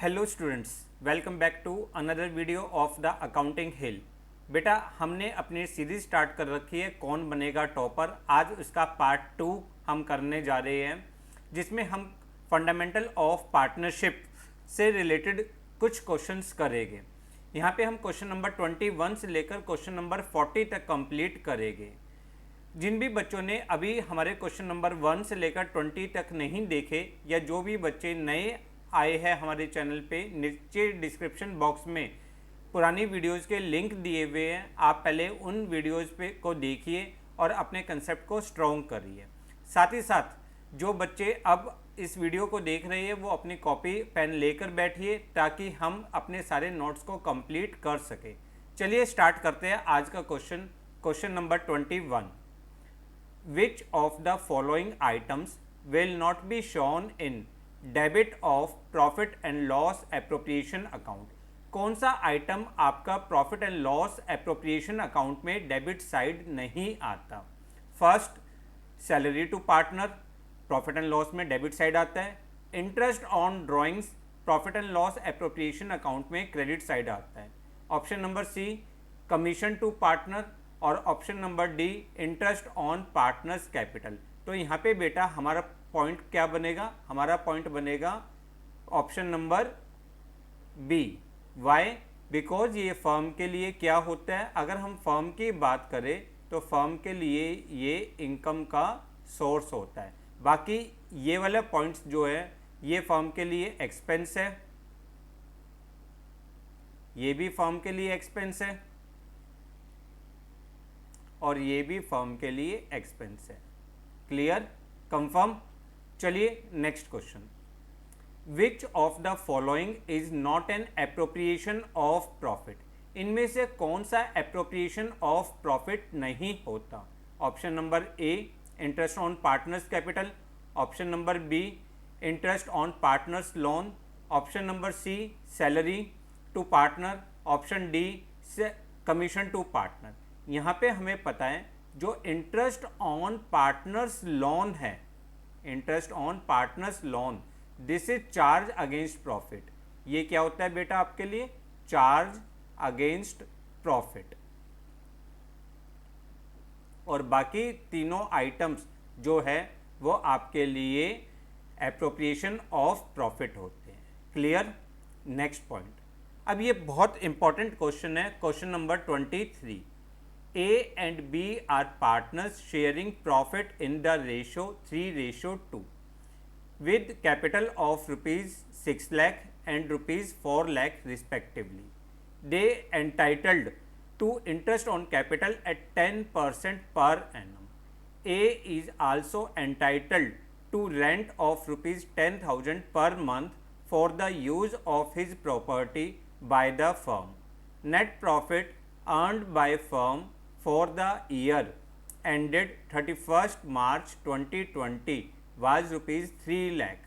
Hello students, welcome back to another video of the accounting hill. बेटा, हमने अपनी series start कर रखी है कौन बनेगा टॉपर। आज उसका पार्ट 2 हम करने जा रहे हैं, जिसमें हम फंडामेंटल ऑफ पार्टनरशिप से रिलेटेड कुछ क्वेश्चंस करेंगे। यहाँ पे हम क्वेश्चन नंबर 21 से लेकर क्वेश्चन नंबर 40 तक कंप्लीट करेंगे। जिन भी बच्चों ने अभी हमारे क्वेश्चन नंबर 1 से लेकर 20 तक नहीं देखे, या जो भी बच्चे नए आए हैं हमारे चैनल पे, नीचे डिस्क्रिप्शन बॉक्स में पुरानी वीडियोस के लिंक दिए हुए हैं। आप पहले उन वीडियोस पे को देखिए और अपने कंसेप्ट को स्ट्रॉन्ग करिए। साथ ही साथ जो बच्चे अब इस वीडियो को देख रहे हैं वो अपनी कॉपी पेन लेकर बैठिए, ताकि हम अपने सारे नोट्स को कंप्लीट कर सके। चलिए स्टार्ट करते हैं आज का question number 21। Which of the following items will not be shown in debit of profit and loss appropriation account? कौन सा आइटम आपका profit and loss appropriation account में डेबिट साइड नहीं आता? First, salary to partner, profit and loss में debit side आता है। Interest on drawings, profit and loss appropriation account में क्रेडिट साइड आता है। Option number C, commission to partner, और option number D, interest on partners capital. तो यहाँ पे बेटा हमारा पॉइंट क्या बनेगा? हमारा पॉइंट बनेगा option number B. Why? Because ये फर्म के लिए क्या होता है, अगर हम फर्म की बात करें तो फर्म के लिए ये इनकम का सोर्स होता है। बाकी ये वाला पॉइंट्स जो है ये फर्म के लिए एक्सपेंस है, ये भी फर्म के लिए एक्सपेंस है, और ये भी फर्म के लिए एक्सपेंस है। क्लियर? कंफर्म? चलिए next question. Which of the following is not an appropriation of profit? इनमें से कौन सा एप्रोप्रिएशन ऑफ प्रॉफिट नहीं होता? Option number A, interest on partners capital. Option number B, interest on partners loan. Option number C, salary to partner. Option D, commission to partner. यहाँ पे हमें पता है जो इंटरेस्ट ऑन पार्टनर्स लोन है, interest on partners loan, this is charge against profit. ये क्या होता है बेटा आपके लिए? Charge against profit. और बाकी तीनों आइटम्स जो है वो आपके लिए एप्रोप्रिएशन ऑफ प्रॉफिट होते हैं। क्लियर? Next point. अब ये बहुत इंपॉर्टेंट क्वेश्चन है, question number 23। A and B are partners sharing profit in the ratio 3:2 with capital of rupees 6 lakh and rupees 4 lakh respectively. They entitled to interest on capital at 10% per annum. A is also entitled to rent of rupees 10,000 per month for the use of his property by the firm. Net profit earned by firm for the year ended 31st March 2020 was rupees 3 lakh.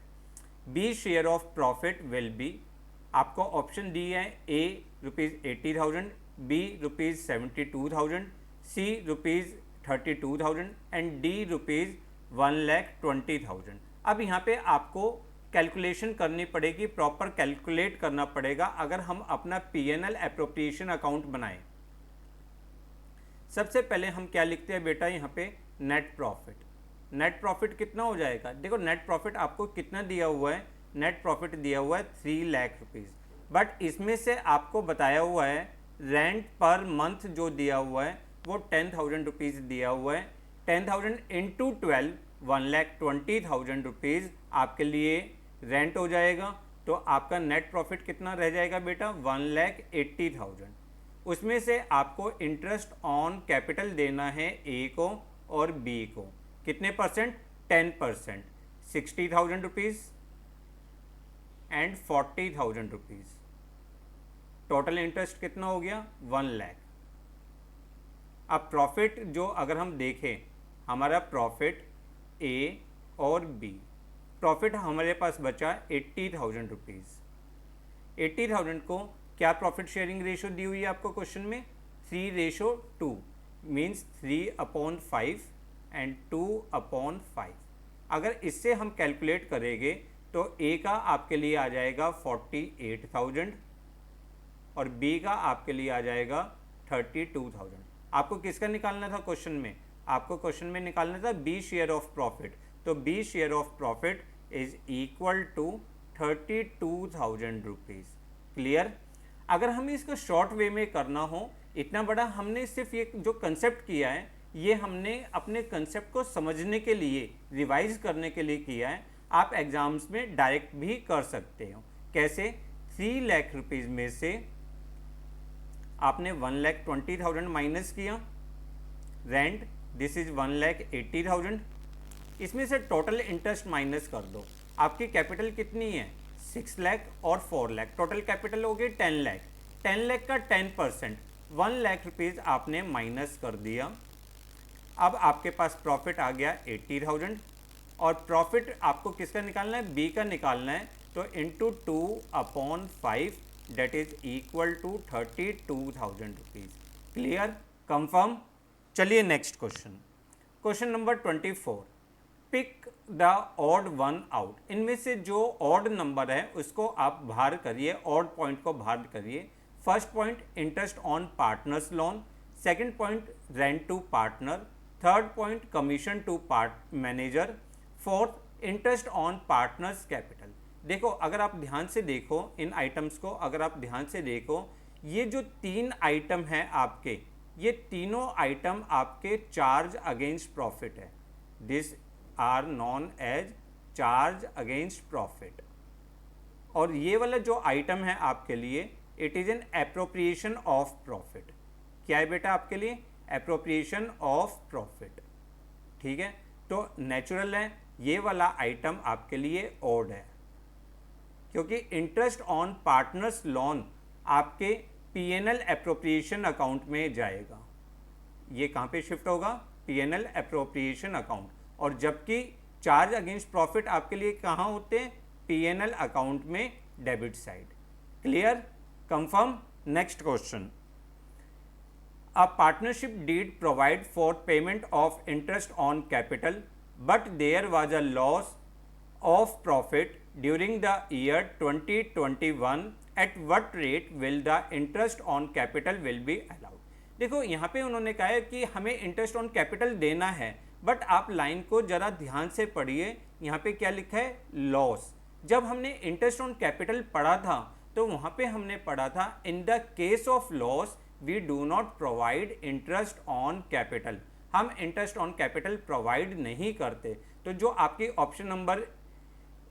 B share of profit will be, आपको option दिए हैं, A rupees 80,000, B rupees 72,000, C rupees 32,000 and D rupees 1,20,000। अब यहाँ पे आपको calculation करनी पड़ेगी, proper calculate करना पड़ेगा अगर हम अपना P&L एप्रोप्रिएशन अकाउंट बनाएं। सबसे पहले हम क्या लिखते हैं बेटा यहाँ पे? Net profit. नेट प्रॉफिट कितना हो जाएगा? देखो नेट प्रॉफिट आपको कितना दिया हुआ है? नेट प्रॉफिट दिया हुआ है 3 लाख रुपीज़, बट इसमें से आपको बताया हुआ है रेंट पर मंथ जो दिया हुआ है वो 10,000 रुपीज़ दिया हुआ है। 10,000 इंटू 12, 1,20,000 रुपीज़ आपके लिए रेंट हो जाएगा। तो आपका नेट प्रॉफिट कितना रह जाएगा बेटा? 1,80,000। उसमें से आपको इंटरेस्ट ऑन कैपिटल देना है ए को और बी को। कितने percent? 10%, 60,000 rupees and 40,000 rupees. Total interest कितना हो गया? 1 लाख। अब प्रॉफिट जो अगर हम देखें, हमारा प्रॉफिट ए और बी, प्रॉफिट हमारे पास बचा 80,000 रुपीज़। 80,000 को क्या प्रॉफिट शेयरिंग रेशो दी हुई है आपको क्वेश्चन में? 3:2 मीन्स 3/5 एंड 2/5। अगर इससे हम कैलकुलेट करेंगे तो ए का आपके लिए आ जाएगा 48,000 और बी का आपके लिए आ जाएगा 32,000। आपको किसका निकालना था क्वेश्चन में? आपको क्वेश्चन में निकालना था बी शेयर ऑफ प्रॉफिट। तो B share of profit is equal to 32,000 rupees. Clear? अगर हमें इसको शॉर्ट वे में करना हो, इतना बड़ा हमने सिर्फ ये जो कंसेप्ट किया है, ये हमने अपने कंसेप्ट को समझने के लिए, रिवाइज करने के लिए किया है। आप एग्जाम्स में डायरेक्ट भी कर सकते हो। कैसे? 3 लाख रुपीज़ में से आपने 1,20,000 माइनस किया, रेंट दिस इज 1,80,000, इसमें से टोटल इंटरेस्ट माइनस कर दो। आपकी कैपिटल कितनी है? 6 लाख और 4 लाख, टोटल कैपिटल हो गई 10 लाख। 10 लाख का 10% 1 लाख रुपीज़ आपने माइनस कर दिया। अब आपके पास प्रॉफिट आ गया 80,000 और प्रॉफिट आपको किसका निकालना है? बी का निकालना है। तो into 2/5 debt is equal to 32,000 rupees. Clear? Confirm? चलिए next question, question number 24। Pick the odd one out. इनमें से जो ऑड नंबर है उसको आप बाहर करिए, ऑड पॉइंट को बाहर करिए। First point interest on partners loan, second point rent to partner, third point commission to part manager, fourth interest on partners capital. देखो, अगर आप ध्यान से देखो इन आइटम्स को, अगर आप ध्यान से देखो, ये जो 3 आइटम हैं आपके, ये तीनों आइटम आपके चार्ज अगेंस्ट प्रॉफिट है। This are known as charge against profit. और ये वाला जो आइटम है आपके लिए, it is an appropriation of profit. क्या है बेटा आपके लिए? Appropriation of profit. ठीक है, तो नेचुरल है ये वाला आइटम आपके लिए ऑड है, क्योंकि इंटरेस्ट ऑन पार्टनर्स लोन आपके पीएनएल एप्रोप्रिएशन अकाउंट में जाएगा। ये कहाँ पे शिफ्ट होगा? PNL appropriation account. और जबकि चार्ज अगेंस्ट प्रॉफिट आपके लिए कहाँ होते हैं? पीएनएल अकाउंट में debit side. Clear? Confirm? Next question. A partnership deed provide for payment of interest on capital, but there was a loss of profit during the year 2021. At what rate will the interest on capital will be allowed? देखो, यहाँ पे उन्होंने कहा है कि हमें interest on capital देना है, बट आप लाइन को ज़रा ध्यान से पढ़िए। यहाँ पे क्या लिखा है? लॉस। जब हमने इंटरेस्ट ऑन कैपिटल पढ़ा था तो वहाँ पे हमने पढ़ा था in the case of loss we do not provide interest on capital. हम इंटरेस्ट ऑन कैपिटल प्रोवाइड नहीं करते। तो जो आपकी ऑप्शन नंबर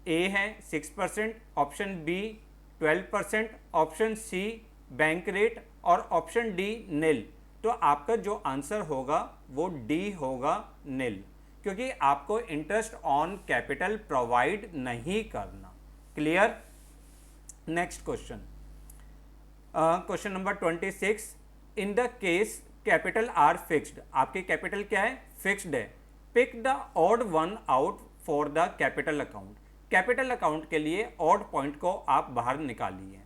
ए है 6%, option B 12%, option C bank rate और ऑप्शन डी निल। तो आपका जो आंसर होगा वो डी होगा, निल, क्योंकि आपको इंटरेस्ट ऑन कैपिटल प्रोवाइड नहीं करना। Clear? Next question, question number 26। In the case capital are fixed, आपके कैपिटल क्या है? फिक्स्ड है। Pick the odd one out for the capital account. Capital account के लिए ऑड पॉइंट को आप बाहर निकालिए।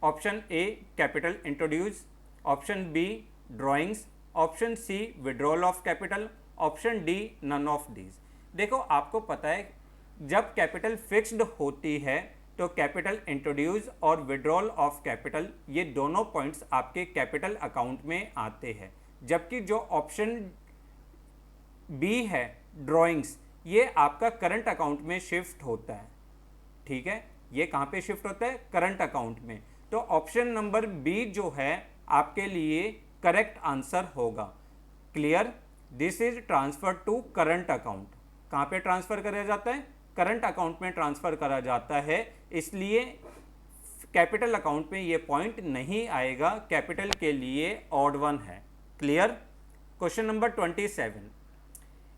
Option A capital introduce, option B drawings, option C withdrawal of capital, option D none of these. देखो, आपको पता है जब कैपिटल फिक्स्ड होती है तो कैपिटल इंट्रोड्यूस और विड्रॉल ऑफ कैपिटल, ये दोनों पॉइंट्स आपके कैपिटल अकाउंट में आते हैं। जबकि जो ऑप्शन बी है ड्राइंग्स, ये आपका करंट अकाउंट में शिफ्ट होता है। ठीक है, ये कहाँ पे शिफ्ट होता है? करंट अकाउंट में। तो ऑप्शन नंबर बी जो है आपके लिए करेक्ट आंसर होगा। Clear? This is transfer to current account. कहाँ पे ट्रांसफर करा जाता है? करंट अकाउंट में ट्रांसफर करा जाता है, इसलिए कैपिटल अकाउंट में ये पॉइंट नहीं आएगा। कैपिटल के लिए ऑड वन है। Clear? Question number 27।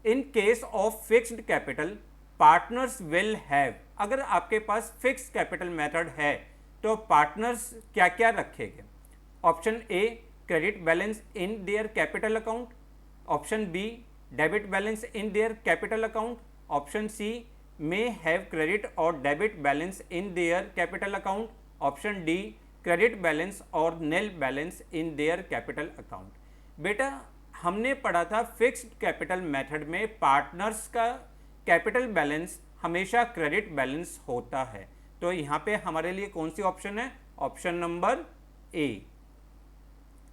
In case of fixed capital partners will have. अगर आपके पास फिक्स्ड कैपिटल मेथड है तो पार्टनर्स क्या क्या रखेंगे? Option A credit balance in their capital account, option B debit balance in their capital account, option C may have credit or debit balance in their capital account, option D credit balance or nil balance in their capital account। बेटा, हमने पढ़ा था fixed capital method में partners का capital balance हमेशा credit balance होता है। तो यहाँ पे हमारे लिए कौन सी ऑप्शन है? Option number A.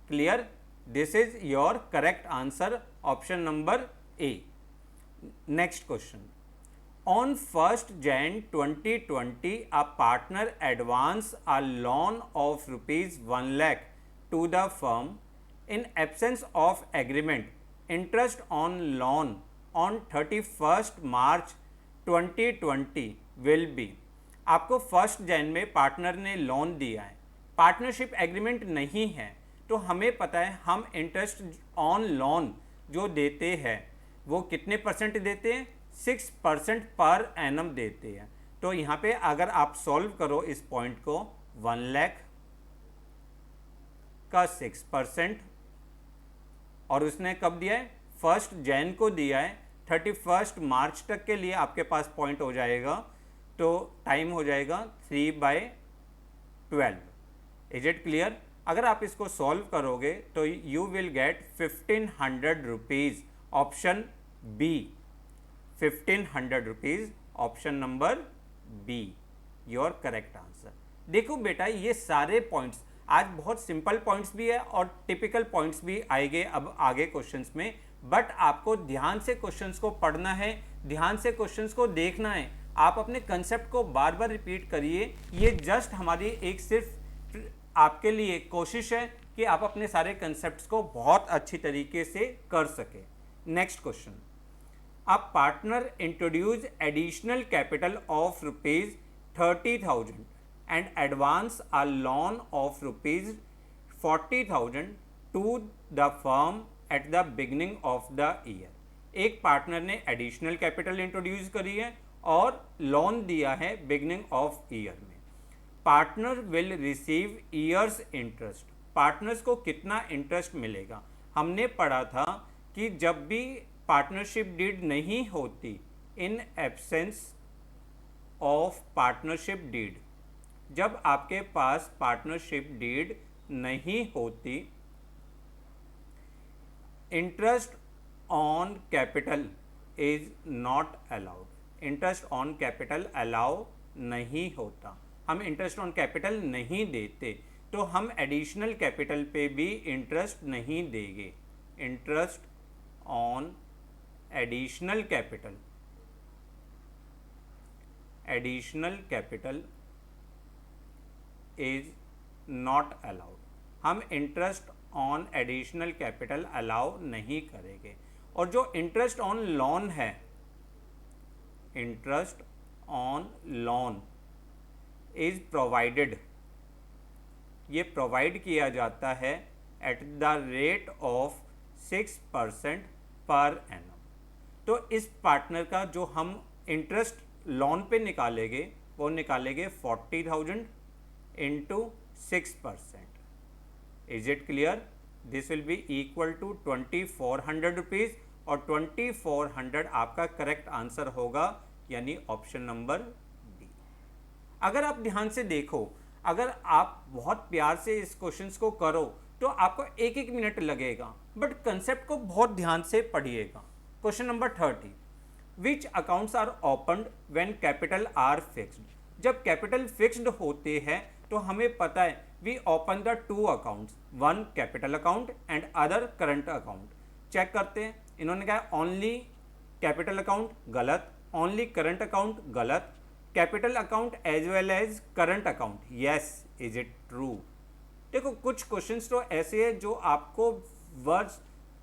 Clear? This is your correct answer, option number A. Next question, on 1st Jan 2020 a partner advance a loan of rupees 1 lakh to the firm. In absence of agreement, interest on loan on 31st March 2020 will be। आपको 1 जैन में partner ने loan दिया है, partnership agreement नहीं है, तो हमें पता है हम इंटरेस्ट ऑन लोन जो देते हैं वो कितने परसेंट देते हैं? 6% पर एनम देते हैं। तो यहाँ पे अगर आप सॉल्व करो इस पॉइंट को, 1 लाख का 6%, और उसने कब दिया है? 1 जैन को दिया है, 31 मार्च तक के लिए आपके पास पॉइंट हो जाएगा, तो टाइम हो जाएगा 3/12। Is it clear? अगर आप इसको सॉल्व करोगे तो you will get 1500 rupees, option B. 1500 rupees, option number B, your correct answer. देखो बेटा, ये सारे पॉइंट्स आज बहुत सिंपल पॉइंट्स भी है और टिपिकल पॉइंट्स भी आएंगे अब आगे क्वेश्चंस में, बट आपको ध्यान से क्वेश्चंस को पढ़ना है, ध्यान से क्वेश्चंस को देखना है। आप अपने कंसेप्ट को बार बार रिपीट करिए। ये जस्ट हमारी एक सिर्फ आपके लिए कोशिश है कि आप अपने सारे कंसेप्ट्स को बहुत अच्छी तरीके से कर सके। Next question, a partner introduce additional capital of rupees 30,000 and advance a loan of rupees 40,000 to the firm at the beginning of the year। एक पार्टनर ने एडिशनल कैपिटल इंट्रोड्यूस करी है और लोन दिया है बिगिनिंग ऑफ ईयर में। Partner will receive years interest. Partners को कितना इंटरेस्ट मिलेगा? हमने पढ़ा था कि जब भी पार्टनरशिप डीड नहीं होती, in absence of partnership deed, जब आपके पास पार्टनरशिप डीड नहीं होती, interest on capital is not allowed. Interest on capital allow नहीं होता, हम इंटरेस्ट ऑन कैपिटल नहीं देते, तो हम एडिशनल कैपिटल पे भी इंटरेस्ट नहीं देंगे। Interest on additional capital, additional capital is not allowed. हम interest on additional capital allow नहीं करेंगे। और जो इंटरेस्ट ऑन लोन है, interest on loan is provided, ये प्रोवाइड किया जाता है at the rate of 6% per annum. तो इस पार्टनर का जो हम इंटरेस्ट लोन पे निकालेंगे वो निकालेंगे 40,000 into 6%। Is it clear? This will be equal to 2400 rupees, और 2400 आपका करेक्ट आंसर होगा, यानी ऑप्शन नंबर बी। अगर आप ध्यान से देखो, अगर आप बहुत प्यार से इस क्वेश्चंस को करो तो आपको एक एक मिनट लगेगा, बट कंसेप्ट को बहुत ध्यान से पढ़िएगा। Question number 30, which accounts are opened when capital are fixed. जब कैपिटल फिक्स्ड होते हैं तो हमें पता है we open the 2 accounts, one capital account and other current account. Check करते हैं, इन्होंने कहा ओनली कैपिटल अकाउंट, गलत। ओनली करंट अकाउंट, गलत। Capital account as well as current account, yes. Is it true? देखो, कुछ क्वेश्चंस तो ऐसे हैं जो आपको वर्ड्स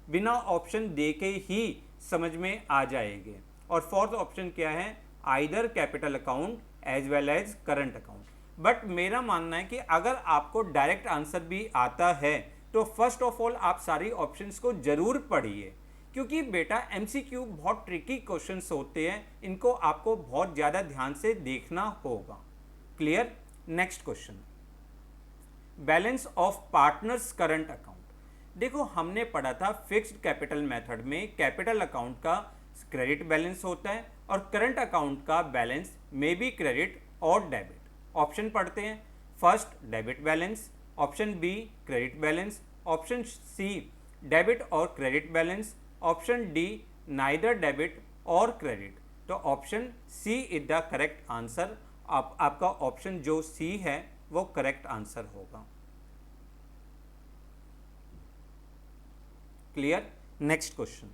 बिना ऑप्शन दे के ही समझ में आ जाएंगे। और फोर्थ ऑप्शन क्या है? Either capital account as well as current account. But मेरा मानना है कि अगर आपको डायरेक्ट आंसर भी आता है तो फर्स्ट ऑफ ऑल आप सारी ऑप्शंस को जरूर पढ़िए, क्योंकि बेटा एमसीक्यू बहुत ट्रिकी क्वेश्चंस होते हैं, इनको आपको बहुत ज़्यादा ध्यान से देखना होगा। Clear? Next question, balance of partners current account. देखो, हमने पढ़ा था फिक्स्ड कैपिटल मेथड में कैपिटल अकाउंट का क्रेडिट बैलेंस होता है और करंट अकाउंट का बैलेंस मे बी क्रेडिट और डेबिट। ऑप्शन पढ़ते हैं। First, debit balance. Option B, credit balance. Option C, debit और credit balance. Option D, neither debit और क्रेडिट। तो option C is the correct answer. आपका option जो सी है वो करेक्ट आंसर होगा। Clear. Next question,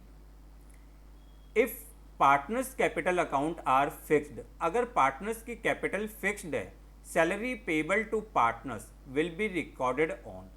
if partners capital account are fixed, अगर partners की कैपिटल फिक्स्ड है, salary payable to partners will be recorded on.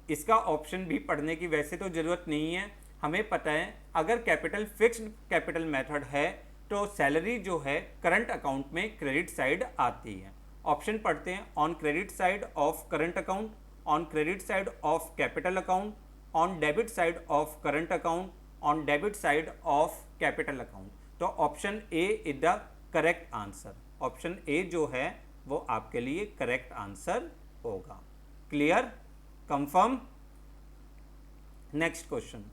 इसका ऑप्शन भी पढ़ने की वैसे तो ज़रूरत नहीं है, हमें पता है अगर कैपिटल फिक्स्ड कैपिटल मेथड है तो सैलरी जो है करंट अकाउंट में क्रेडिट साइड आती है। ऑप्शन पढ़ते हैं, on credit side of current account, on credit side of capital account, on debit side of current account, on debit side of capital account. तो option A is the correct answer. Option A जो है वो आपके लिए correct answer होगा। Clear, confirm. Next question,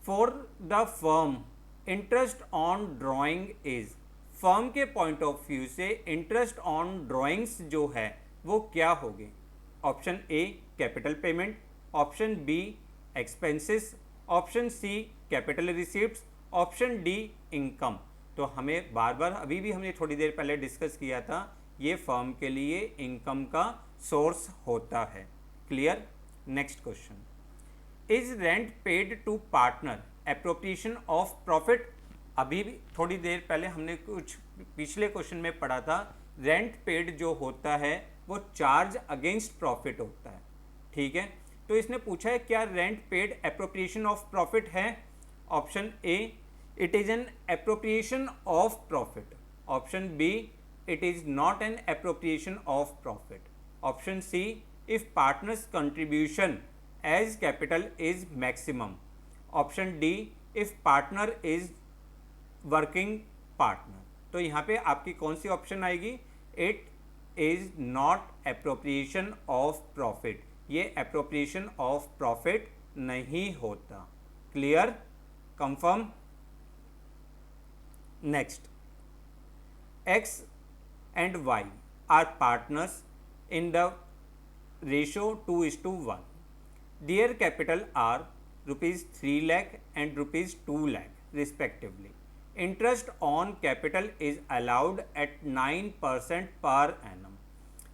for the firm interest on drawing is, firm के point of view से interest on drawings जो है वो क्या होगी? Option A capital payment, option B expenses, option C capital receipts, option D income. तो हमें बार बार अभी भी हमने थोड़ी देर पहले डिस्कस किया था, ये फर्म के लिए इनकम का सोर्स होता है। Clear. Next question, is rent paid to partner appropriation of profit? अभी भी थोड़ी देर पहले हमने कुछ पिछले क्वेश्चन में पढ़ा था, रेंट पेड जो होता है वो चार्ज अगेंस्ट प्रॉफिट होता है। ठीक है, तो इसने पूछा है क्या rent paid appropriation of profit है? Option A it is an appropriation of profit, option B it is not an appropriation of profit, option C if partners contribution as capital is maximum, option D if partner is working partner. तो यहाँ पे आपकी कौन सी option आएगी? It is not appropriation of profit, ये appropriation of profit नहीं होता। Clear, confirm. Next, X and Y are partners in the ratio 2:1. Their capital are ₹3 lakh and ₹2 lakh respectively. Interest on capital is allowed at 9% per annum.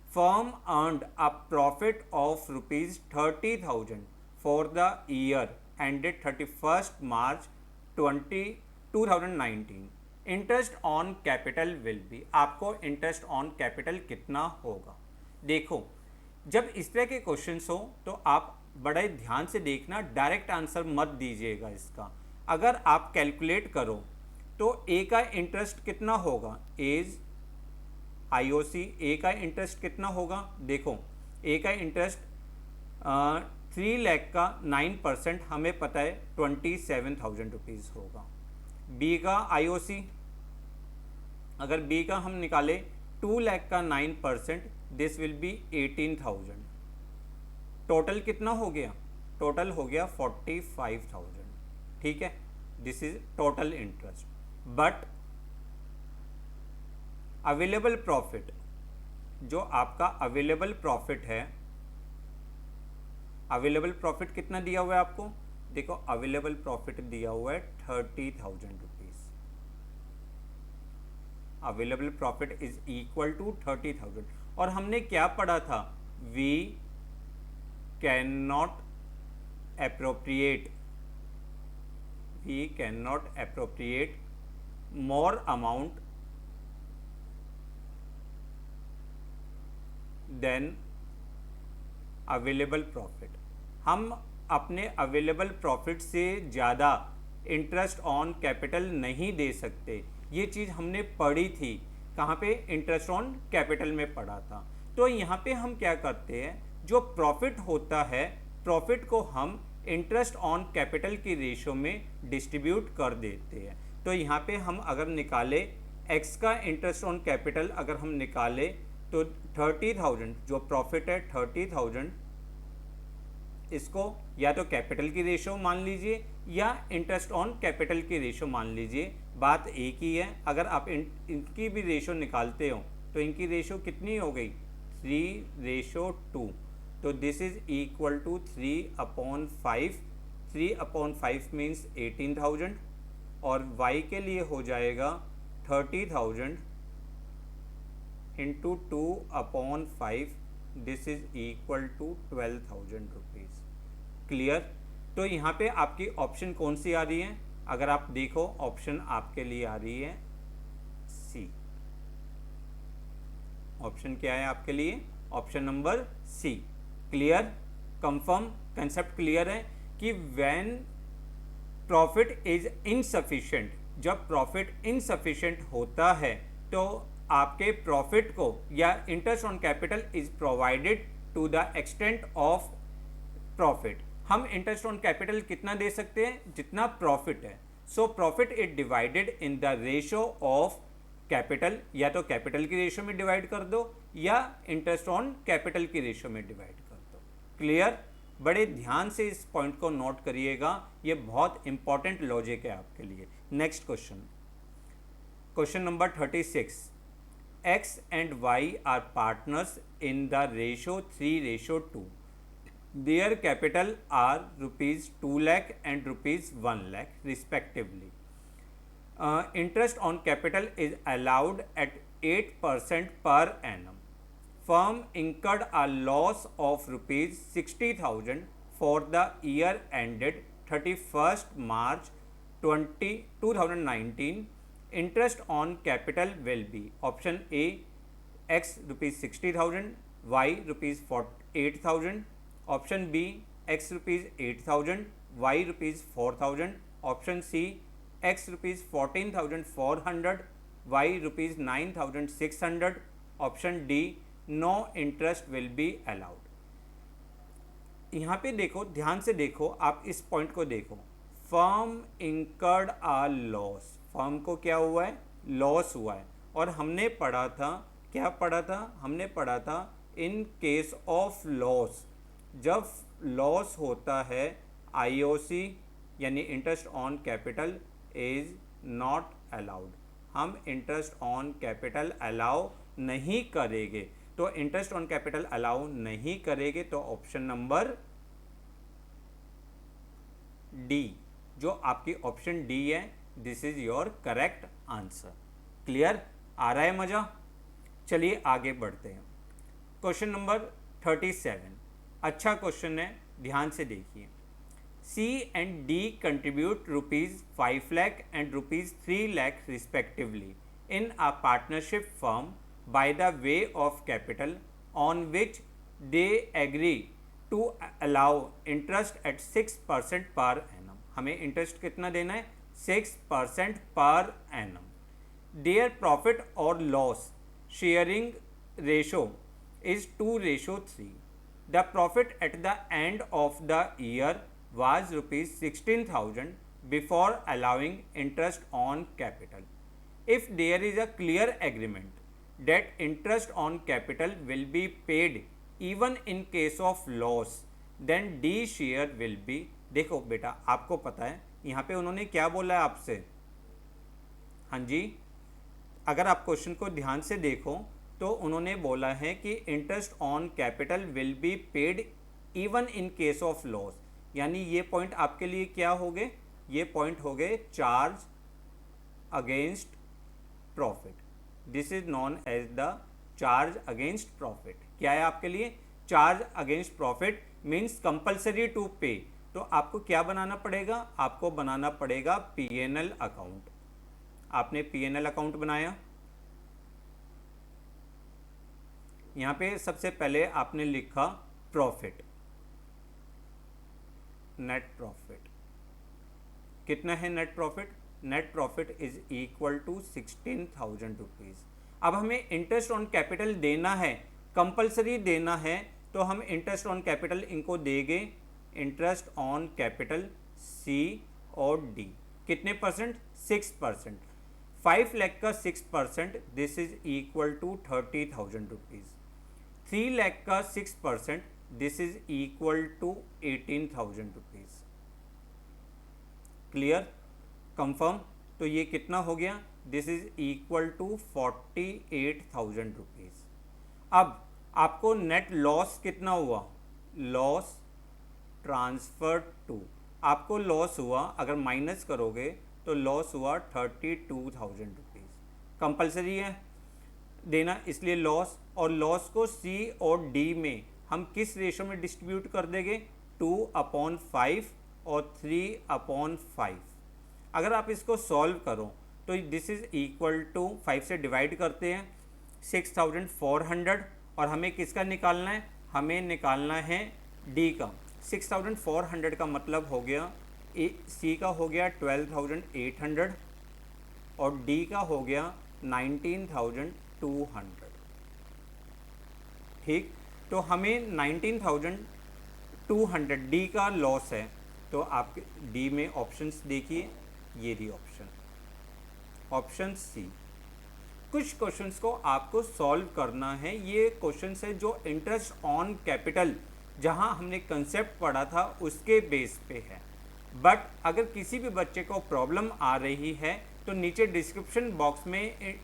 Firm earned a profit of ₹30,000 for the year ended 31st March 2019. Interest on capital will be, आपको interest on capital कितना होगा? देखो, जब इस तरह के questions हो तो आप बड़े ध्यान से देखना, डायरेक्ट आंसर मत दीजिएगा इसका। अगर आप कैलकुलेट करो तो ए का इंटरेस्ट कितना होगा? एज आईओसी ए का इंटरेस्ट कितना होगा? देखो, ए का इंटरेस्ट 3 लाख का 9% हमें पता है 27,000 रुपीज़ होगा। बी का आईओसी, अगर बी का हम निकाले 2 लाख का 9%, दिस विल बी 18,000। टोटल कितना हो गया? टोटल हो गया 45,000। ठीक है, this is total interest. But available profit, जो आपका अवेलेबल प्रॉफिट है, अवेलेबल प्रॉफिट कितना दिया हुआ है आपको? देखो, अवेलेबल प्रॉफिट दिया हुआ है 30,000 rupees. Available profit is equal to 30,000। और हमने क्या पढ़ा था? We can not appropriate more amount than available profit. हम अपने अवेलेबल प्रॉफिट से ज़्यादा इंटरेस्ट ऑन कैपिटल नहीं दे सकते। ये चीज़ हमने पढ़ी थी, कहाँ पे? इंटरेस्ट ऑन कैपिटल में पढ़ा था। तो यहाँ पे हम क्या करते हैं, जो प्रॉफिट होता है, प्रॉफिट को हम इंटरेस्ट ऑन कैपिटल की रेशियो में डिस्ट्रीब्यूट कर देते हैं। तो यहाँ पे हम अगर निकाले एक्स का इंटरेस्ट ऑन कैपिटल, अगर हम निकाले तो 30,000 जो प्रॉफिट है 30,000, इसको या तो कैपिटल की रेशियो मान लीजिए या इंटरेस्ट ऑन कैपिटल की रेशियो मान लीजिए, बात एक ही है। अगर आप इनकी भी रेशियो निकालते हो तो इनकी रेशियो कितनी हो गई? 3:2। तो this is equal to 3/5। 3/5 means 18,000। और y के लिए हो जाएगा 30,000 into 2/5, this is equal to 12,000 rupees. Clear. तो यहाँ पे आपकी ऑप्शन कौन सी आ रही है? अगर आप देखो ऑप्शन आपके लिए आ रही है सी। ऑप्शन क्या है आपके लिए? Option number C. Clear, confirm, concept clear है कि व्हेन प्रॉफिट इज इनसफिशिएंट, जब प्रॉफिट इनसफिशिएंट होता है तो आपके प्रॉफिट को या interest on capital is provided to the extent of profit. हम इंटरेस्ट ऑन कैपिटल कितना दे सकते हैं? जितना प्रॉफिट है। So profit is divided in the ratio of capital, या तो कैपिटल की रेशो में डिवाइड कर दो या इंटरेस्ट ऑन कैपिटल की रेशो में डिवाइड कर दो। क्लियर। बड़े ध्यान से इस पॉइंट को नोट करिएगा, ये बहुत इंपॉर्टेंट लॉजिक है आपके लिए। Next question, question number 36। X and Y are partners in the ratio 3:2. Their capital are rupees 2 lakh and rupees 1 lakh respectively. Interest on capital is allowed at 8% per annum. Firm incurred a loss of rupees 60,000 for the year ended 31st March 2019. Interest on capital will be option A X rupees 60,000, Y rupees 8,000, option B X rupees 8,000, Y rupees 4,000, option C X rupees 14,400, Y rupees 9,600, option D no interest will be allowed. यहाँ पे देखो, ध्यान से देखो, आप इस point को देखो। फर्म इंकर्ड आ लॉस, फर्म को क्या हुआ है? लॉस हुआ है। और हमने पढ़ा था, क्या पढ़ा था? हमने पढ़ा था इन केस ऑफ लॉस, जब लॉस होता है आईओसी यानी interest on capital is not allowed. हम इंटरेस्ट ऑन कैपिटल अलाउ नहीं करेंगे। तो इंटरेस्ट ऑन कैपिटल अलाउ नहीं करेंगे तो ऑप्शन नंबर डी, जो आपकी ऑप्शन डी है, this is your correct answer. Clear, आ रहा है मजा? चलिए आगे बढ़ते हैं। क्वेश्चन नंबर 37, अच्छा क्वेश्चन है, ध्यान से देखिए। C and D contribute rupees 5 lakh and rupees 3 lakh respectively in a partnership firm by the way of capital on which they agree to allow interest at 6% per annum. हमें interest कितना देना है? 6% per annum. Their profit or loss sharing ratio is 2:3. The profit at the end of the year was rupees 16,000 before allowing interest on capital. If there is a clear agreement that interest on capital will be paid even in case of loss, then D share will be, देखो बेटा आपको पता है यहाँ पे उन्होंने क्या बोला है आपसे? हाँ जी, अगर आप क्वेश्चन को ध्यान से देखो तो उन्होंने बोला है कि interest on capital will be paid even in case of loss, यानी ये पॉइंट आपके लिए क्या हो गए? ये पॉइंट हो गए charge against profit. This is known as the charge against profit. क्या है आपके लिए? Charge against profit means compulsory to pay. तो आपको क्या बनाना पड़ेगा? आपको बनाना पड़ेगा पीएनएल अकाउंट। आपने पीएनएल अकाउंट बनाया, यहाँ पे सबसे पहले आपने लिखा प्रॉफिट, नेट प्रॉफिट। कितना है net profit? Net profit is equal to 16,000 rupees. अब हमें इंटरेस्ट ऑन कैपिटल देना है, कंपलसरी देना है, तो हम इंटरेस्ट ऑन कैपिटल इनको देंगे। इंटरेस्ट ऑन कैपिटल सी और डी कितने परसेंट? 6%। 5 लाख का 6%, this is equal to 30,000 rupees. 3 lakh का 6%, this is equal to 18,000 rupees. Clear, confirm? तो ये कितना हो गया? This is equal to 48,000 rupees. अब आपको नेट लॉस कितना हुआ? लॉस ट्रांसफर टू, आपको लॉस हुआ, अगर माइनस करोगे तो लॉस हुआ 32,000 रुपीज़। कंपल्सरी है देना, इसलिए लॉस, और लॉस को सी और डी में हम किस रेशो में डिस्ट्रीब्यूट कर देंगे, 2/5 और 3/5। अगर आप इसको सॉल्व करो तो दिस इज इक्वल टू 5 से डिवाइड करते हैं 6,400, और हमें किसका निकालना है, हमें निकालना है डी का। 6,400 का मतलब हो गया सी का हो गया 12,800 और डी का हो गया 19,200। ठीक, तो हमें 19,200 डी का लॉस है। तो आप डी में ऑप्शंस देखिए, ये दी ऑप्शन सी। कुछ क्वेश्चंस को आपको सॉल्व करना है। ये क्वेश्चंस है जो इंटरेस्ट ऑन कैपिटल जहां हमने कंसेप्ट पढ़ा था उसके बेस पे है। बट अगर किसी भी बच्चे को प्रॉब्लम आ रही है तो नीचे डिस्क्रिप्शन बॉक्स में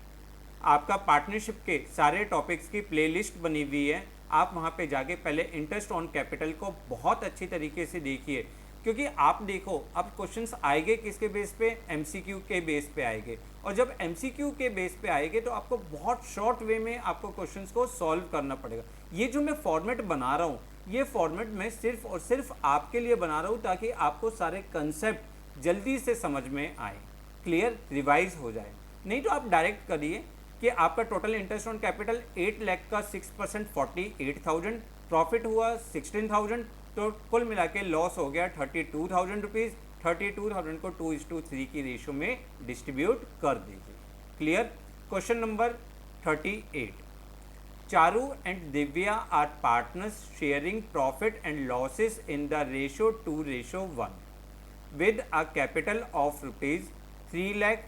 आपका पार्टनरशिप के सारे टॉपिक्स की प्लेलिस्ट बनी हुई है। आप वहां पे जाके पहले इंटरेस्ट ऑन कैपिटल को बहुत अच्छी तरीके से देखिए, क्योंकि आप देखो अब क्वेश्चंस आएंगे किसके बेस पे, एमसीक्यू के बेस पे आएंगे, और जब एमसीक्यू के बेस पे आएंगे तो आपको बहुत शॉर्ट वे में आपको क्वेश्चंस को सॉल्व करना पड़ेगा। ये जो मैं फॉर्मेट बना रहा हूँ, ये फॉर्मेट मैं सिर्फ और सिर्फ आपके लिए बना रहा हूँ ताकि आपको सारे कंसेप्ट जल्दी से समझ में आए, क्लियर, रिवाइज हो जाए। नहीं तो आप डायरेक्ट करिए कि आपका total interest on capital 8 lakh का 6% 48,000, प्रॉफिट हुआ 16,000, तो कुल मिला के लॉस हो गया 32,000 रुपीज़। 32,000 को 2:3 की रेशो में डिस्ट्रीब्यूट कर दीजिए। Clear. Question number 38, Charu and Divya are partners sharing profit and losses in the ratio 2:1 with a capital of rupees 3 lakh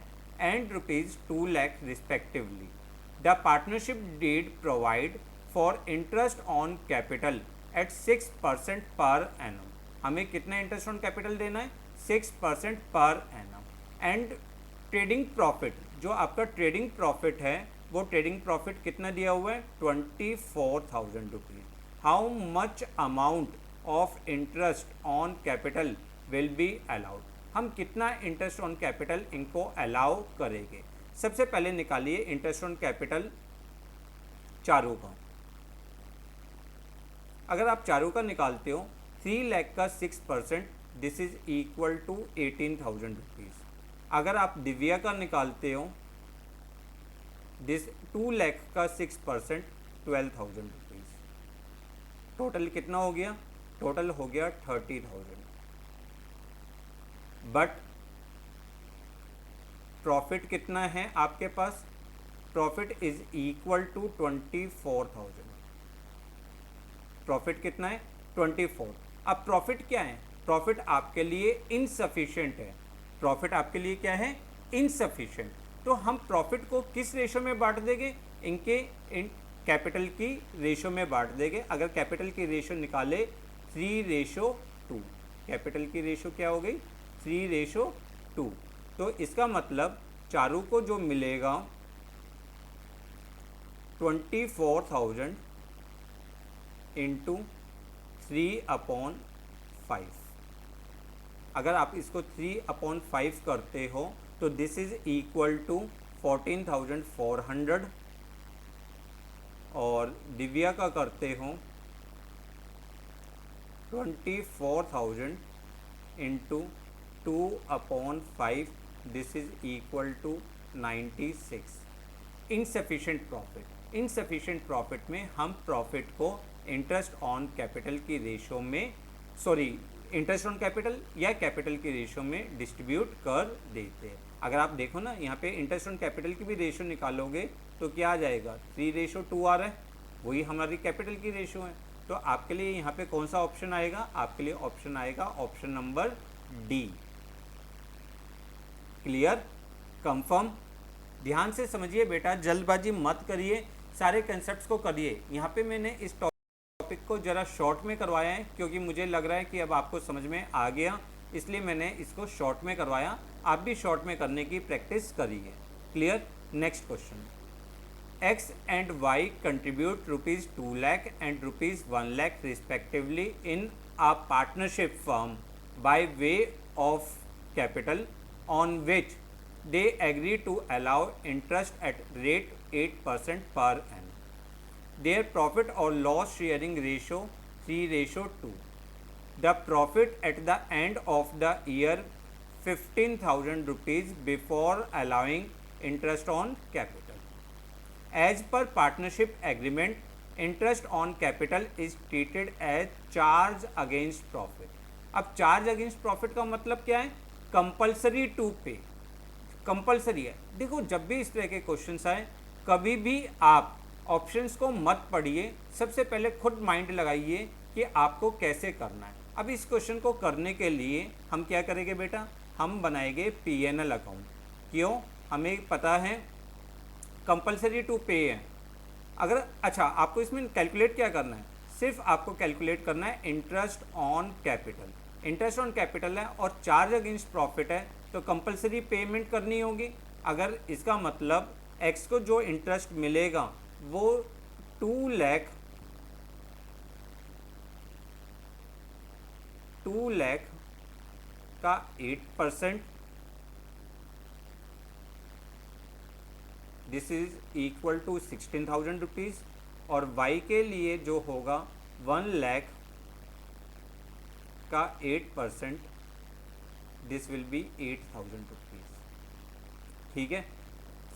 and rupees 2 lakh respectively. The partnership did provide for interest on capital at 6% per annum. हमें कितना interest on capital देना है, 6% per annum. And trading profit, जो आपका trading profit है वो trading profit कितना दिया हुआ है, 24,000 rupees. How much amount of interest on capital will be allowed, हम कितना इंटरेस्ट ऑन कैपिटल इनको अलाउ करेंगे। सबसे पहले निकालिए इंटरेस्ट ऑन कैपिटल चारों का। अगर आप चारों का निकालते हो 3 लाख का 6%, this is equal to 18,000 rupees. अगर आप दिव्या का निकालते हो दिस 2 लाख का 6%, 12,000 रुपीज़। टोटल कितना हो गया, टोटल हो गया 30,000। बट प्रॉफिट कितना है आपके पास, profit is equal to 24,000। Profit कितना है, 24। अब प्रॉफिट क्या है, प्रॉफिट आपके लिए इनसफिशिएंट है। प्रॉफिट आपके लिए क्या है, इनसफिशिएंट। तो हम प्रॉफिट को किस रेशो में बांट देंगे, इनके कैपिटल की रेशो में बांट देंगे। अगर कैपिटल की रेशो निकाले 3:2, कैपिटल की रेशो क्या हो गई, 3:2। तो इसका मतलब चारू को जो मिलेगा 24,000 इंटू 3/5। अगर आप इसको 3/5 करते हो तो दिस इज इक्वल टू 14,400, और दिव्या का करते हो 24,000 into 2/5, this is equal to 96। Insufficient profit, insufficient profit में हम प्रॉफिट को इंटरेस्ट ऑन कैपिटल की रेशो में, सॉरी इंटरेस्ट ऑन कैपिटल या कैपिटल की रेशो में डिस्ट्रीब्यूट कर देते हैं। अगर आप देखो ना यहाँ पे इंटरेस्ट ऑन कैपिटल की भी रेशो निकालोगे तो क्या आ जाएगा, 3:2 आ रहा है, वही हमारी कैपिटल की रेशो है। तो आपके लिए यहाँ पे कौन सा ऑप्शन आएगा, आपके लिए ऑप्शन आएगा option number D. Clear, confirm. ध्यान से समझिए बेटा, जल्दबाजी मत करिए, सारे कंसेप्ट्स को करिए। यहाँ पे मैंने इस टॉपिक को ज़रा शॉर्ट में करवाया है क्योंकि मुझे लग रहा है कि अब आपको समझ में आ गया, इसलिए मैंने इसको शॉर्ट में करवाया। आप भी शॉर्ट में करने की प्रैक्टिस करिए। Clear. Next question, X and Y contribute ₹2 lakh and ₹1 lakh respectively in a partnership firm by way of capital on which they agree to allow interest at rate 8% per annum. Their profit or loss sharing ratio 3:2. The profit at the end of the year 15,000 rupees before allowing interest on capital. As per partnership agreement, interest on capital is treated as charge against profit. अब charge against profit का मतलब क्या है? Compulsory to पे, compulsory है। देखो जब भी इस तरह के क्वेश्चंस आए कभी भी आप ऑप्शंस को मत पढ़िए, सबसे पहले खुद माइंड लगाइए कि आपको कैसे करना है। अब इस क्वेश्चन को करने के लिए हम क्या करेंगे बेटा, हम बनाएंगे P&L अकाउंट। क्यों? हमें पता है कंपल्सरी टू पे है। अगर अच्छा आपको इसमें कैलकुलेट क्या करना है, सिर्फ आपको कैलकुलेट करना है interest on capital. Interest on capital है और चार्ज अगेंस्ट प्रॉफिट है तो कंपलसरी पेमेंट करनी होगी। अगर इसका मतलब एक्स को जो इंटरेस्ट मिलेगा वो 2 लाख का 8%, this is equal to 16,000 rupees, और y के लिए जो होगा 1 लाख का 8%, दिस विल बी 8,000 रुपीज़। ठीक है,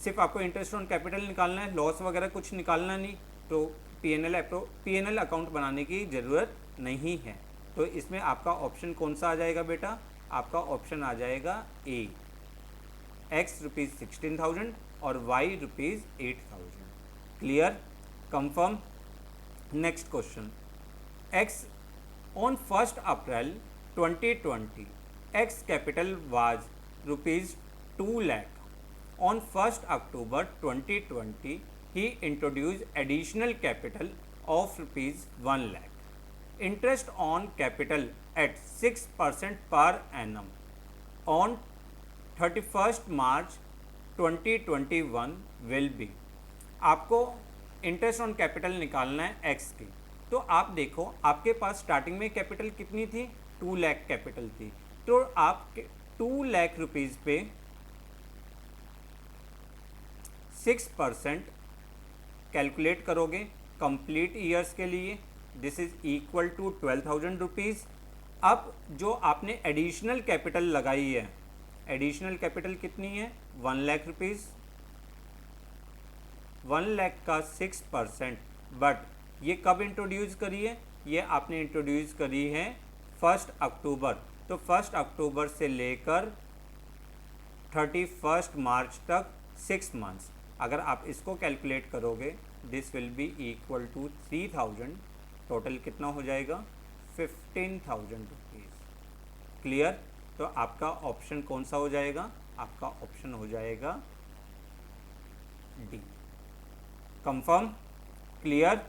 सिर्फ आपको इंटरेस्ट ऑन कैपिटल निकालना है, लॉस वगैरह कुछ निकालना नहीं, तो P&L अकाउंट बनाने की ज़रूरत नहीं है। तो इसमें आपका ऑप्शन कौन सा आ जाएगा बेटा? आपका ऑप्शन आ जाएगा ए, x रुपीज़ 16,000 और y rupees 8,000। Clear? Confirm? Next question, x on 1st April 2020 x capital was rupees 2 lakh. On 1st October 2020 he introduced additional capital of rupees 1 lakh. Interest on capital at 6% per annum on 31st March 2021 will be. आपको interest on capital निकालना है x की। तो आप देखो आपके पास starting में capital कितनी थी? 2 लाख कैपिटल थी। तो आप 2 लाख रुपीज़ पे 6% कैलकुलेट करोगे कंप्लीट ईयर्स के लिए, this is equal to 12,000 rupees. अब जो आपने एडिशनल कैपिटल लगाई है, एडिशनल कैपिटल कितनी है? 1 लाख रुपीज़। 1 लाख का 6%, बट ये कब इंट्रोड्यूस करी है? ये आपने इंट्रोड्यूस करी है 1 अक्टूबर। तो 1 अक्टूबर से लेकर 31 मार्च तक 6 मंथ्स। अगर आप इसको कैलकुलेट करोगे this will be equal to 3,000, total कितना हो जाएगा? 15,000 रुपीज़। क्लियर? तो आपका ऑप्शन कौन सा हो जाएगा? आपका ऑप्शन हो जाएगा डी। कंफर्म? क्लियर?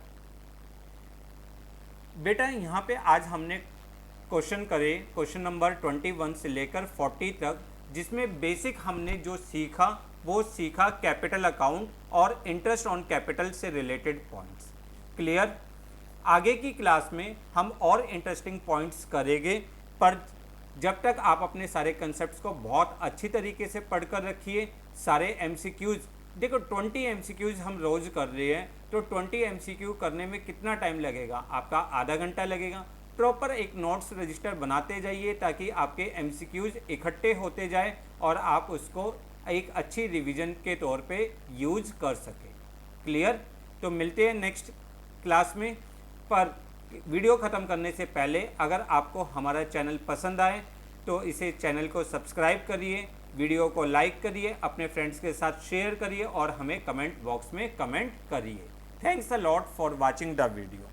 बेटा यहाँ पे आज हमने क्वेश्चन करे, क्वेश्चन नंबर 21 से लेकर 40 तक, जिसमें बेसिक हमने जो सीखा वो सीखा कैपिटल अकाउंट और इंटरेस्ट ऑन कैपिटल से रिलेटेड पॉइंट्स। क्लियर? आगे की क्लास में हम और इंटरेस्टिंग पॉइंट्स करेंगे, पर जब तक आप अपने सारे कंसेप्ट्स को बहुत अच्छी तरीके से पढ़ कर रखिए। सारे एमसीक्यूज़ देखो 20 एमसीक्यूज़ हम रोज़ कर रहे हैं, तो 20 एमसीक्यू करने में कितना टाइम लगेगा? आपका आधा घंटा लगेगा। प्रॉपर एक नोट्स रजिस्टर बनाते जाइए ताकि आपके एमसीक्यूज़ इकट्ठे होते जाए और आप उसको एक अच्छी रिवीजन के तौर पे यूज़ कर सकें। क्लियर? तो मिलते हैं नेक्स्ट क्लास में। पर वीडियो ख़त्म करने से पहले अगर आपको हमारा चैनल पसंद आए तो इसे चैनल को सब्सक्राइब करिए, वीडियो को लाइक करिए, अपने फ्रेंड्स के साथ शेयर करिए और हमें कमेंट बॉक्स में कमेंट करिए। Thanks a lot for watching the video.